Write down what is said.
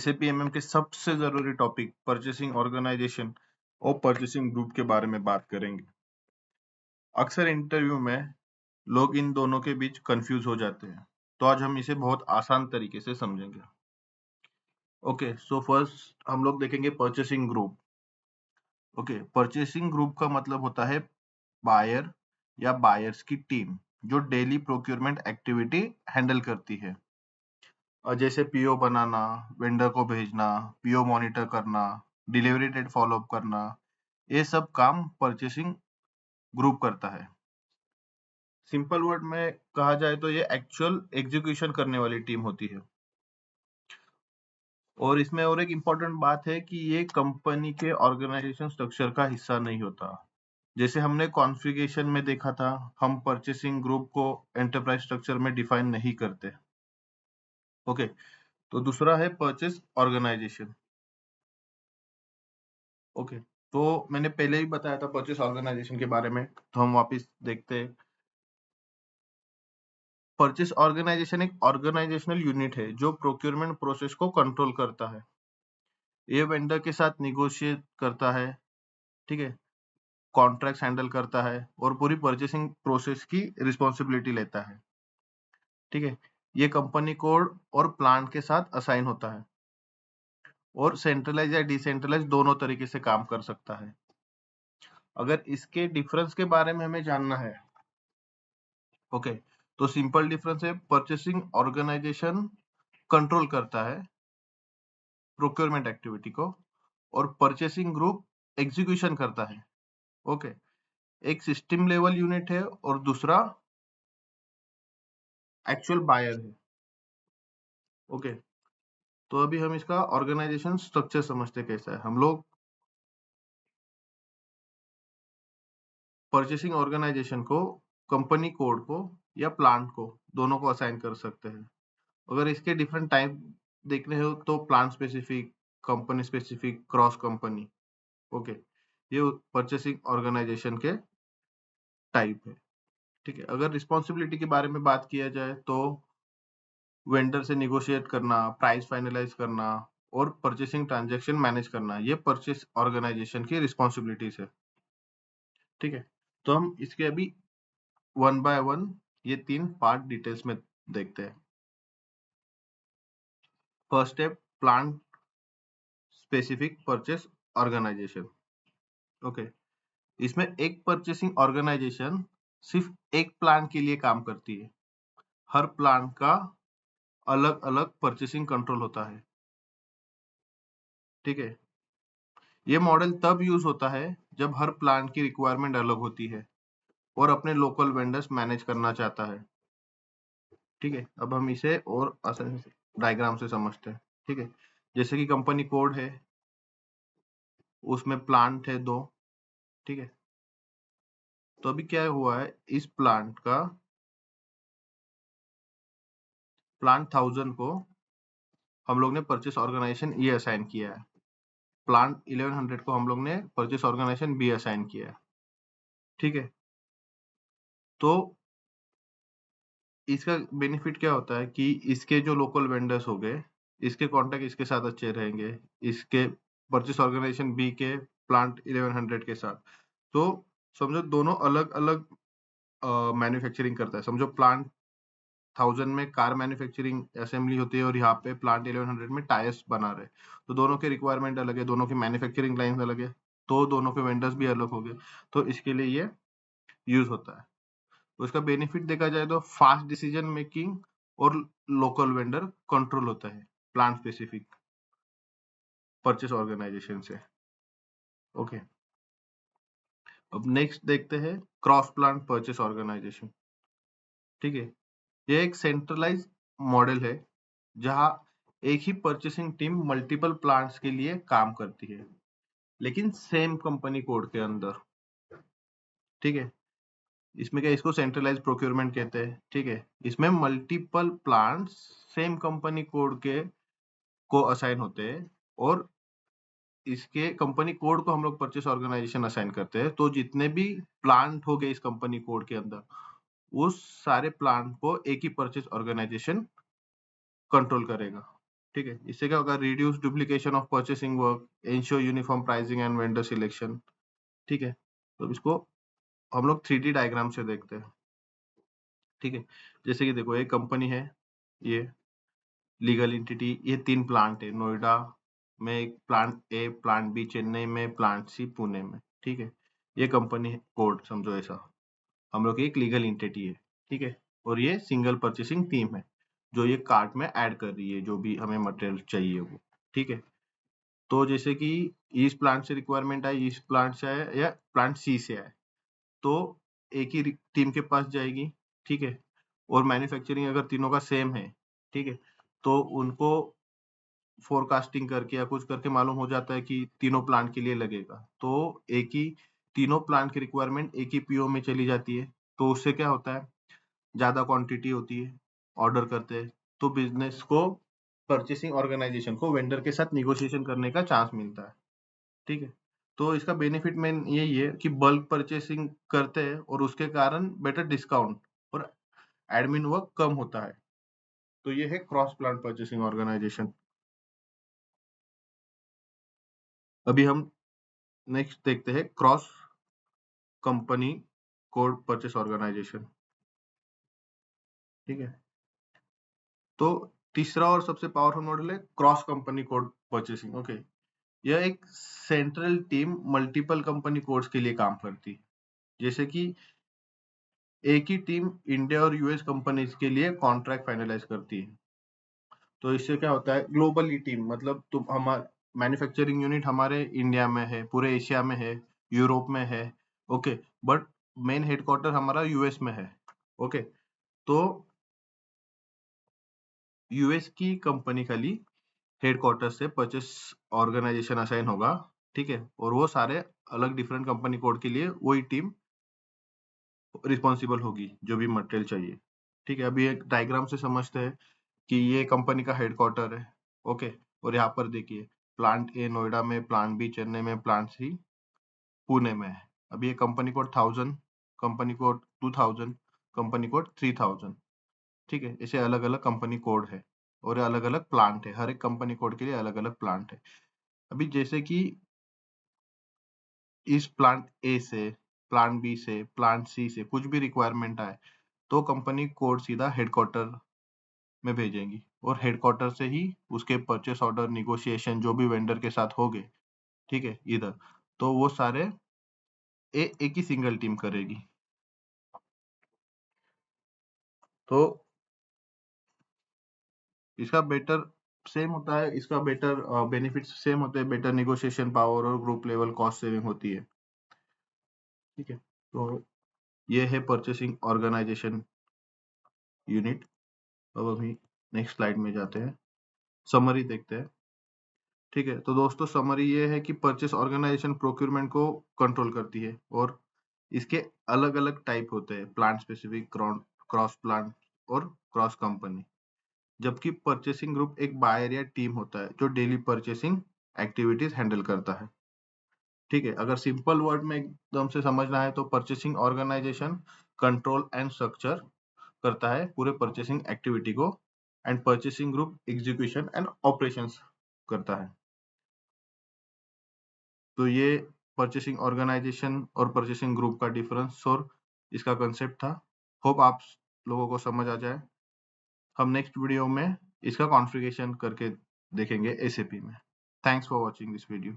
एसएपीएमएम के सबसे जरूरी टॉपिक परचेसिंग ऑर्गेनाइजेशन और परचेसिंग ग्रुप के बारे में बात करेंगे। अक्सर इंटरव्यू में लोग इन दोनों के बीच कंफ्यूज हो जाते हैं, तो आज हम इसे बहुत आसान तरीके से समझेंगे। ओके, सो फर्स्ट हम लोग देखेंगे purchasing group. Okay, purchasing group का मतलब होता है बायर या बायर्स की टीम जो डेली प्रोक्योरमेंट एक्टिविटी हैंडल करती है। और जैसे पीओ बनाना, वेंडर को भेजना, पीओ मॉनिटर करना, डिलीवरी डेट फॉलोअप करना, ये सब काम परचेसिंग ग्रुप करता है। सिंपल वर्ड में कहा जाए तो ये एक्चुअल एग्जीक्यूशन करने वाली टीम होती है। और इसमें और एक इम्पोर्टेंट बात है कि ये कंपनी के ऑर्गेनाइजेशन स्ट्रक्चर का हिस्सा नहीं होता। जैसे हमने कॉन्फ़िगरेशन में देखा था, हम परचेसिंग ग्रुप को एंटरप्राइज स्ट्रक्चर में डिफाइन नहीं करते। ओके, तो दूसरा है परचेस ऑर्गेनाइजेशन। ओके, तो मैंने पहले ही बताया था परचेस ऑर्गेनाइजेशन के बारे में, तो हम वापस देखते हैं। परचेस ऑर्गेनाइजेशन एक ऑर्गेनाइजेशनल यूनिट है जो प्रोक्योरमेंट प्रोसेस को कंट्रोल करता है। ये वेंडर के साथ निगोशिएट करता है, ठीक है, कॉन्ट्रैक्ट्स हैंडल करता है और पूरी परचेसिंग प्रोसेस की रिस्पॉन्सिबिलिटी लेता है। ठीक है, ये कंपनी कोड और प्लान के साथ असाइन होता है और सेंट्रलाइज या डिसेंट्रलाइज दोनों तरीके से काम कर सकता है। अगर इसके डिफरेंस के बारे में हमें जानना है, ओके, तो सिंपल डिफरेंस है, परचेसिंग ऑर्गेनाइजेशन कंट्रोल करता है प्रोक्योरमेंट एक्टिविटी को और परचेसिंग ग्रुप एग्जीक्यूशन करता है। ओके, एक सिस्टम लेवल यूनिट है और दूसरा एक्चुअल बायर है। ओके, तो अभी हम इसका ऑर्गेनाइजेशन स्ट्रक्चर समझते कैसा है। हम लोग परचेसिंग ऑर्गेनाइजेशन को कंपनी कोड को या प्लांट को दोनों को असाइन कर सकते हैं। अगर इसके डिफरेंट टाइप देखने हो तो plant specific, company specific, cross company. Okay, ये परचेसिंग ऑर्गेनाइजेशन के टाइप है। ठीक है, अगर रिस्पॉन्सिबिलिटी के बारे में बात किया जाए तो वेंडर से निगोशिएट करना, प्राइस फाइनलाइज करना और परचेसिंग ट्रांजैक्शन मैनेज करना, ये परचेस ऑर्गेनाइजेशन की रिस्पॉन्सिबिलिटीज है। ठीक है, तो हम इसके अभी वन बाय वन ये तीन पार्ट डिटेल्स में देखते हैं। First step, plant specific purchase organization. Okay, इसमें एक परचेसिंग ऑर्गेनाइजेशन सिर्फ एक प्लान के लिए काम करती है। हर प्लान का अलग अलग परचेसिंग कंट्रोल होता है। ठीक है, ये मॉडल तब यूज होता है जब हर प्लान की रिक्वायरमेंट अलग होती है और अपने लोकल वेंडर्स मैनेज करना चाहता है। ठीक है, अब हम इसे और आसानी से डायग्राम से समझते हैं। ठीक है, जैसे कि कंपनी कोड है, उसमें प्लांट है दो। ठीक है, तो अभी क्या हुआ है, इस प्लांट का प्लांट 1000 को हम लोग ने परचेस ऑर्गेनाइजेशन ये असाइन किया है। प्लांट 1100 को हम लोग ने परचेस ऑर्गेनाइजेशन बी असाइन किया है। ठीक है, तो इसका बेनिफिट क्या होता है कि इसके जो लोकल वेंडर्स हो गए, इसके कॉन्टेक्ट इसके साथ अच्छे रहेंगे, इसके परचेस ऑर्गेनाइजेशन बी के प्लांट 1100 के साथ। तो समझो दोनों अलग अलग मैन्युफैक्चरिंग करता है। समझो प्लांट 1000 में कार मैन्युफैक्चरिंग असेंबली होती है और यहाँ पे प्लांट 1100 में टायर्स बना रहे, तो दोनों के रिक्वायरमेंट अलग है, दोनों की मैन्युफैक्चरिंग लाइन अलग है, तो दोनों के वेंडर्स भी अलग हो गए, तो इसके लिए ये यूज होता है। तो इसका बेनिफिट देखा जाए तो फास्ट डिसीजन मेकिंग और लोकल वेंडर कंट्रोल होता है प्लांट स्पेसिफिक परचेस ऑर्गेनाइजेशन से। ओके, अब नेक्स्ट देखते हैं क्रॉस प्लांट परचेस ऑर्गेनाइजेशन। ठीक है, ये एक सेंट्रलाइज मॉडल है जहां एक ही परचेसिंग टीम मल्टीपल प्लांट्स के लिए काम करती है, लेकिन सेम कंपनी कोड के अंदर। ठीक है, इसमें क्या, इसको सेंट्रलाइज प्रोक्योरमेंट कहते हैं। ठीक है, इसमें multiple plants same company code के को असाइन होते हैं और इसके कंपनी कोड को हम लोग परचेस ऑर्गेनाइजेशन असाइन करते हैं। तो जितने भी प्लांट हो गए इस कंपनी कोड के अंदर, उस सारे प्लांट को एक ही परचेस ऑर्गेनाइजेशन कंट्रोल करेगा। ठीक है, इससे क्या होगा, reduce duplication of purchasing work, ensure uniform pricing and vendor selection. ठीक है, तो इसको हम लोग 3D डायग्राम से देखते हैं। ठीक है, जैसे कि देखो एक कंपनी है, ये लीगल एंटिटी, ये 3 प्लांट है, नोएडा में एक plant A, plant B Chennai में, प्लांट सी पुणे में। ठीक है, ये कंपनी कोड समझो ऐसा, हम लोग की एक लीगल एंटिटी है। ठीक है, और ये सिंगल परचेसिंग टीम है जो ये कार्ट में ऐड कर रही है जो भी हमें मटेरियल चाहिए वो। ठीक है, तो जैसे कि इस प्लांट से रिक्वायरमेंट आई, इस प्लांट से आया या प्लांट सी से आया, तो एक ही टीम के पास जाएगी। ठीक है, और मैन्युफैक्चरिंग अगर तीनों का सेम है, ठीक है, तो उनको फोरकास्टिंग करके या कुछ करके मालूम हो जाता है कि तीनों प्लांट के लिए लगेगा, तो एक ही तीनों प्लांट की रिक्वायरमेंट एक ही पीओ में चली जाती है। तो उससे क्या होता है, ज्यादा क्वांटिटी होती है, ऑर्डर करते हैं, तो बिजनेस को, परचेसिंग ऑर्गेनाइजेशन को वेंडर के साथ निगोशिएशन करने का चांस मिलता है। ठीक है, तो इसका बेनिफिट मेन यही है कि बल्क परचेसिंग करते हैं और उसके कारण बेटर डिस्काउंट और एडमिन वर्क कम होता है। तो ये है क्रॉस प्लांट परचेसिंग ऑर्गेनाइजेशन। अभी हम नेक्स्ट देखते हैं cross company code purchase organization. ठीक है, तो तीसरा और सबसे पावरफुल मॉडल है cross company code purchasing. Okay, यह एक central team multiple company codes के लिए काम करती है। जैसे कि एक ही टीम इंडिया और यूएस कंपनीज के लिए कॉन्ट्रैक्ट फाइनलाइज करती है। तो इससे क्या होता है, ग्लोबली टीम, मतलब तुम हमारे मैन्युफैक्चरिंग यूनिट हमारे इंडिया में है, पूरे एशिया में है, यूरोप में है। ओके, बट मेन हेडक्वार्टर हमारा यूएस में है। ओके, तो यूएस की कंपनी खाली हेडक्वार्टर से परचेस ऑर्गेनाइजेशन असाइन होगा। ठीक है, और वो सारे अलग डिफरेंट कंपनी कोड के लिए वही टीम रिस्पॉन्सिबल होगी जो भी मटेरियल चाहिए। ठीक है, अभी एक डायग्राम से समझते हैं कि ये कंपनी का हेडक्वार्टर है। ओके, और यहाँ पर देखिए प्लांट ए नोएडा में, प्लांट बी चेन्नई में, प्लांट सी पुणे में है। अभी ये company code 1000, company code 2000, company code 3000। ठीक है, ऐसे अलग अलग कंपनी कोड है और अलग अलग प्लांट है, हर एक कंपनी कोड के लिए अलग अलग प्लांट है। अभी जैसे कि इस प्लांट ए से, प्लांट बी से, प्लांट सी से कुछ भी रिक्वायरमेंट आए, तो कंपनी कोड सीधा हेडक्वार्टर में भेजेंगी और हेडक्वार्टर से ही उसके परचेस ऑर्डर निगोशिएशन जो भी वेंडर के साथ होंगे, ठीक है, इधर, तो वो सारे एक ही सिंगल टीम करेगी। तो इसका बेटर सेम होता है, इसका बेटर बेनिफिट सेम होते हैं, बेटर निगोशिएशन पावर और ग्रुप लेवल कॉस्ट सेविंग होती है। ठीक है, तो ये है परचेसिंग ऑर्गेनाइजेशन यूनिट। अब अभी नेक्स्ट स्लाइड में जाते हैं, समरी देखते हैं। ठीक है, तो दोस्तों समरी ये है कि परचेस ऑर्गेनाइजेशन प्रोक्यूरमेंट को कंट्रोल करती है और इसके अलग अलग टाइप होते हैं, प्लांट स्पेसिफिक, क्रॉस प्लांट और क्रॉस कंपनी। जबकि परचेसिंग ग्रुप एक बायर या टीम होता है जो डेली परचेसिंग एक्टिविटीज हैंडल करता है। ठीक है, अगर सिंपल वर्ड में एकदम से समझना है तो purchasing organization control and structure करता है पूरे परचेसिंग एक्टिविटी को, and purchasing group execution and operations करता है। तो ये परचेसिंग ऑर्गेनाइजेशन और परचेसिंग ग्रुप का डिफरेंस और इसका कंसेप्ट था। होप आप लोगों को समझ आ जाए। हम नेक्स्ट वीडियो में इसका कॉन्फ़िगरेशन करके देखेंगे एसएपी में। Thanks for watching this video.